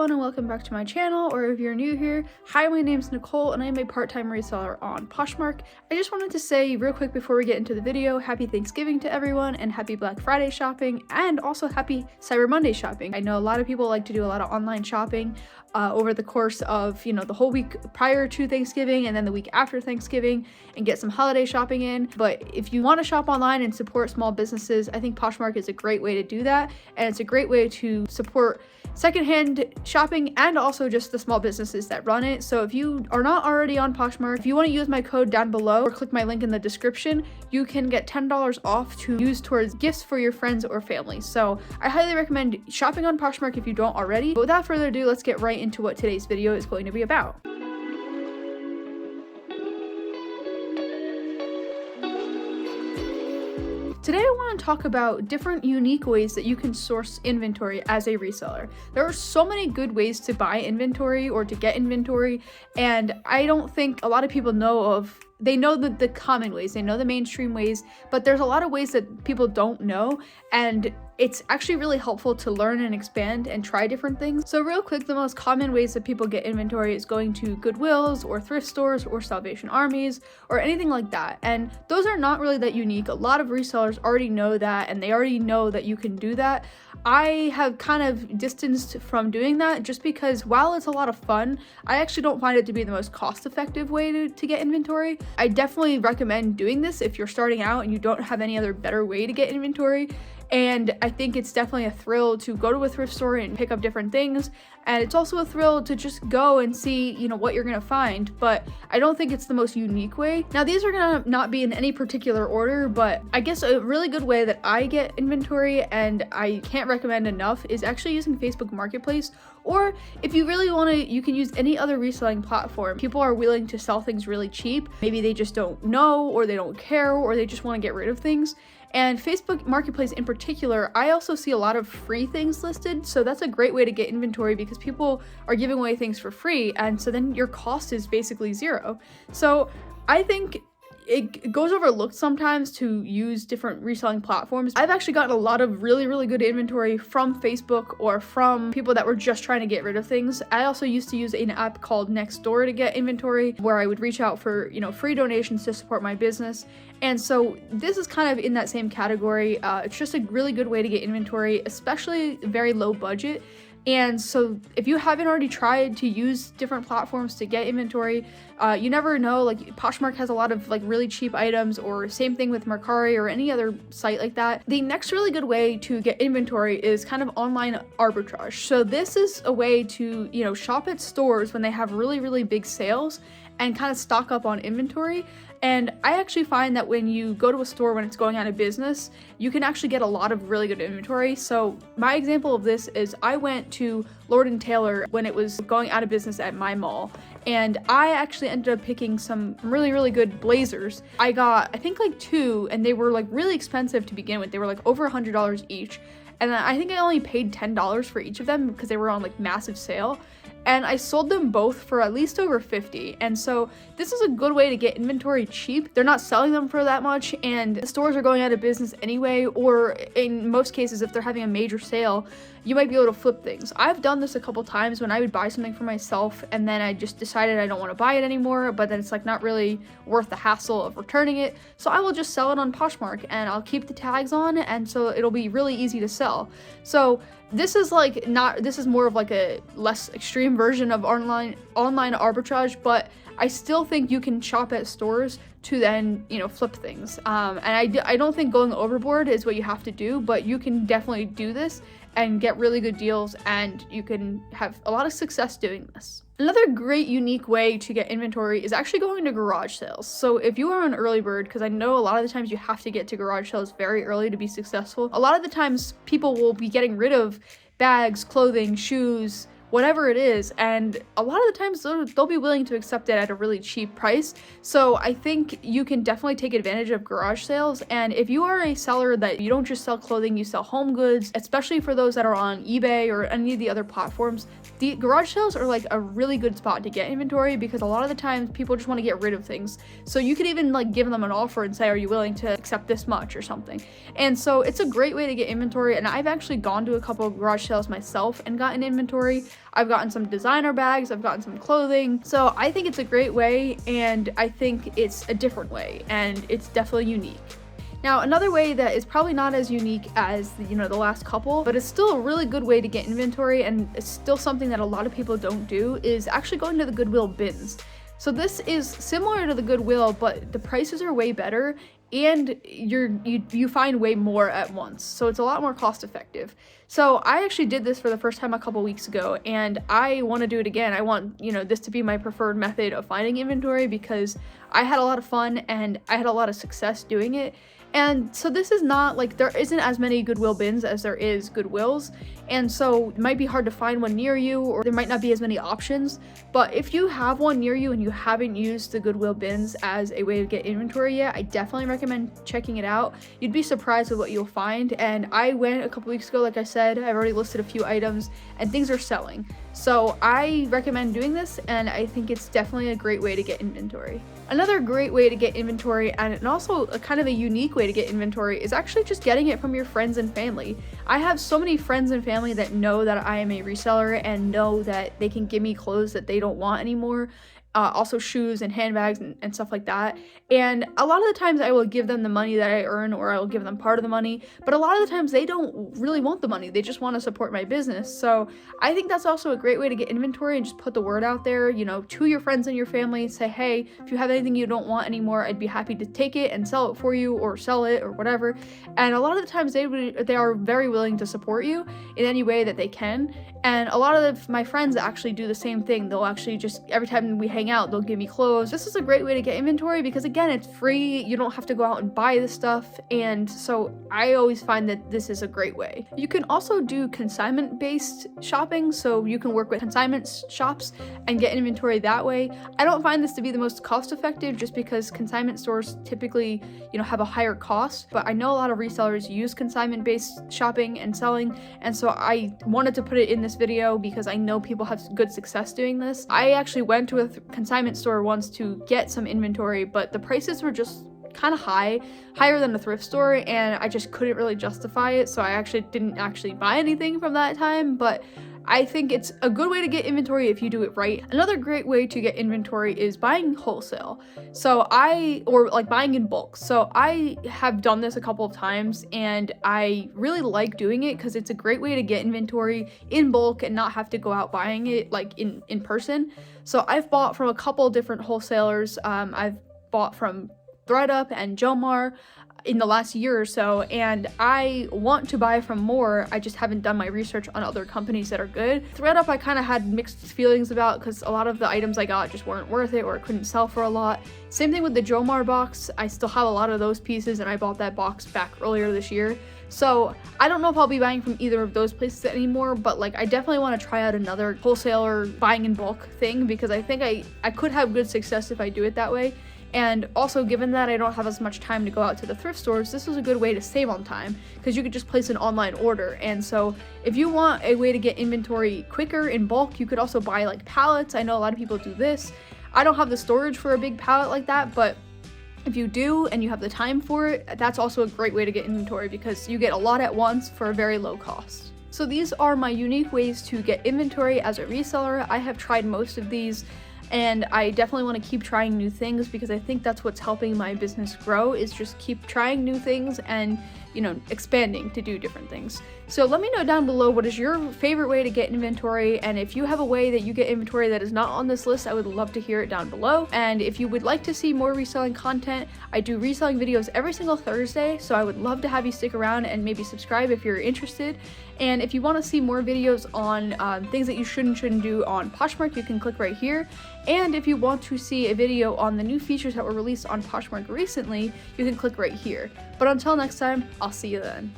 everyone and welcome back to my channel, or if you're new here, hi, my name's Nicole and I'm a part-time reseller on Poshmark. I just wanted to say real quick before we get into the video, happy Thanksgiving to everyone and happy Black Friday shopping and also happy Cyber Monday shopping. I know a lot of people like to do a lot of online shopping over the course of, the whole week prior to Thanksgiving and then the week after Thanksgiving and get some holiday shopping in. But if you want to shop online and support small businesses, I think Poshmark is a great way to do that, and it's a great way to support secondhand shopping and also just the small businesses that run it. So if you are not already on Poshmark, if you want to use my code down below or click my link in the description, you can get $10 off to use towards gifts for your friends or family. So I highly recommend shopping on Poshmark if you don't already. But without further ado, let's get right into what today's video is going to be about. Today I want to talk about different unique ways that you can source inventory as a reseller. There are so many good ways to buy inventory or to get inventory, and I don't think a lot of people they know the common ways, they know the mainstream ways, but there's a lot of ways that people don't know, and it's actually really helpful to learn and expand and try different things. So real quick, the most common ways that people get inventory is going to Goodwills or thrift stores or Salvation Armies or anything like that. And those are not really that unique. A lot of resellers already know that, and they already know that you can do that. I have kind of distanced from doing that just because while it's a lot of fun, I actually don't find it to be the most cost-effective way to get inventory. I definitely recommend doing this if you're starting out and you don't have any other better way to get inventory. And I think it's definitely a thrill to go to a thrift store and pick up different things. And it's also a thrill to just go and see, what you're gonna find. But I don't think it's the most unique way. Now, these are gonna not be in any particular order, but I guess a really good way that I get inventory, and I can't recommend enough, is actually using Facebook Marketplace. Or if you really want to, you can use any other reselling platform. People are willing to sell things really cheap. Maybe they just don't know, or they don't care, or they just want to get rid of things. And Facebook Marketplace in particular, I also see a lot of free things listed. So that's a great way to get inventory because people are giving away things for free. And so then your cost is basically zero. So I think it goes overlooked sometimes to use different reselling platforms. I've actually gotten a lot of really good inventory from Facebook or from people that were just trying to get rid of things. I also used to use an app called Nextdoor to get inventory, where I would reach out for free donations to support my business. And so this is kind of in that same category. It's just a really good way to get inventory, especially very low budget. And so if you haven't already tried to use different platforms to get inventory, you never know, like Poshmark has a lot of really cheap items, or same thing with Mercari or any other site like that. The next really good way to get inventory is kind of online arbitrage. So this is a way to, shop at stores when they have really big sales and kind of stock up on inventory. And I actually find that when you go to a store when it's going out of business, you can actually get a lot of really good inventory. So my example of this is I went to Lord & Taylor when it was going out of business at my mall, and I actually ended up picking some really good blazers. I got, I think, two, and they were really expensive to begin with. They were over $100 each. And I think I only paid $10 for each of them because they were on massive sale. And I sold them both for at least over $50. And so this is a good way to get inventory cheap. They're not selling them for that much, and the stores are going out of business anyway, or in most cases, if they're having a major sale, you might be able to flip things. I've done this a couple times when I would buy something for myself and then I just decided I don't want to buy it anymore, but then it's not really worth the hassle of returning it. So I will just sell it on Poshmark and I'll keep the tags on, and so it'll be really easy to sell. So this is this is more of a less extreme version of online arbitrage, but I still think you can shop at stores to then, flip things. And I don't think going overboard is what you have to do, but you can definitely do this and get really good deals, and you can have a lot of success doing this. Another great unique way to get inventory is actually going to garage sales. So if you are an early bird, because I know a lot of the times you have to get to garage sales very early to be successful, a lot of the times people will be getting rid of bags, clothing, shoes, whatever it is, and a lot of the times they'll be willing to accept it at a really cheap price. So I think you can definitely take advantage of garage sales. And if you are a seller that you don't just sell clothing, you sell home goods, especially for those that are on eBay or any of the other platforms, the garage sales are a really good spot to get inventory, because a lot of the times people just want to get rid of things. So you could even give them an offer and say, are you willing to accept this much or something? And so it's a great way to get inventory, and I've actually gone to a couple of garage sales myself and gotten inventory. I've gotten some designer bags, I've gotten some clothing. So I think it's a great way, and I think it's a different way, and it's definitely unique. Now, another way that is probably not as unique as the last couple, but it's still a really good way to get inventory, and it's still something that a lot of people don't do, is actually going to the Goodwill bins. So this is similar to the Goodwill, but the prices are way better, and you find way more at once. So it's a lot more cost effective. So I actually did this for the first time a couple weeks ago, and I want to do it again. I want, this to be my preferred method of finding inventory because I had a lot of fun and I had a lot of success doing it. And so this is not like, there isn't as many Goodwill bins as there is Goodwills, and so it might be hard to find one near you, or there might not be as many options. But if you have one near you and you haven't used the Goodwill bins as a way to get inventory yet, I definitely recommend checking it out. You'd be surprised with what you'll find. And I went a couple weeks ago, like I said, I've already listed a few items and things are selling. So I recommend doing this, and I think it's definitely a great way to get inventory. Another great way to get inventory, and also a kind of a unique way to get inventory, is actually just getting it from your friends and family. I have so many friends and family that know that I am a reseller and know that they can give me clothes that they don't want anymore. Also shoes and handbags and stuff like that. And a lot of the times I will give them the money that I earn, or I will give them part of the money, but a lot of the times they don't really want the money. They just want to support my business. So I think that's also a great way to get inventory, and just put the word out there, to your friends and your family. Say, hey, if you have anything you don't want anymore, I'd be happy to take it and sell it for you, or sell it, or whatever. And a lot of the times they are very willing to support you in any way that they can. And a lot of my friends actually do the same thing. They'll actually just, every time we hang out, they'll give me clothes. This is a great way to get inventory because, again, it's free. You don't have to go out and buy this stuff. And so I always find that this is a great way. You can also do consignment-based shopping. So you can work with consignment shops and get inventory that way. I don't find this to be the most cost-effective, just because consignment stores typically, have a higher cost. But I know a lot of resellers use consignment-based shopping and selling. And so I wanted to put it in this video because I know people have good success doing this. I actually went to a consignment store once to get some inventory, but the prices were just kind of higher than a thrift store, and I just couldn't really justify it. So I didn't buy anything from that time. But I think it's a good way to get inventory if you do it right. Another great way to get inventory is buying wholesale. Or buying in bulk. So I have done this a couple of times, and I really like doing it because it's a great way to get inventory in bulk and not have to go out buying it in person. So I've bought from a couple different wholesalers. I've bought from ThredUp and Jomar in the last year or so, and I want to buy from more. I just haven't done my research on other companies that are good. ThredUp I kind of had mixed feelings about because a lot of the items I got just weren't worth it, or couldn't sell for a lot. Same thing with the Jomar box. I still have a lot of those pieces, and I bought that box back earlier this year. So I don't know if I'll be buying from either of those places anymore, but I definitely want to try out another wholesaler buying in bulk thing, because I think I could have good success if I do it that way. And also, given that I don't have as much time to go out to the thrift stores, this is a good way to save on time, because you could just place an online order. And so if you want a way to get inventory quicker in bulk, you could also buy pallets. I know a lot of people do this. I don't have the storage for a big pallet like that, but if you do and you have the time for it, that's also a great way to get inventory, because you get a lot at once for a very low cost. So these are my unique ways to get inventory as a reseller. I have tried most of these, and I definitely want to keep trying new things, because I think that's what's helping my business grow, is just keep trying new things and expanding to do different things. So let me know down below, what is your favorite way to get inventory? And if you have a way that you get inventory that is not on this list, I would love to hear it down below. And if you would like to see more reselling content, I do reselling videos every single Thursday, so I would love to have you stick around and maybe subscribe if you're interested. And if you want to see more videos on things that you shouldn't do on Poshmark, you can click right here. And if you want to see a video on the new features that were released on Poshmark recently, you can click right here. But until next time, I'll see you then.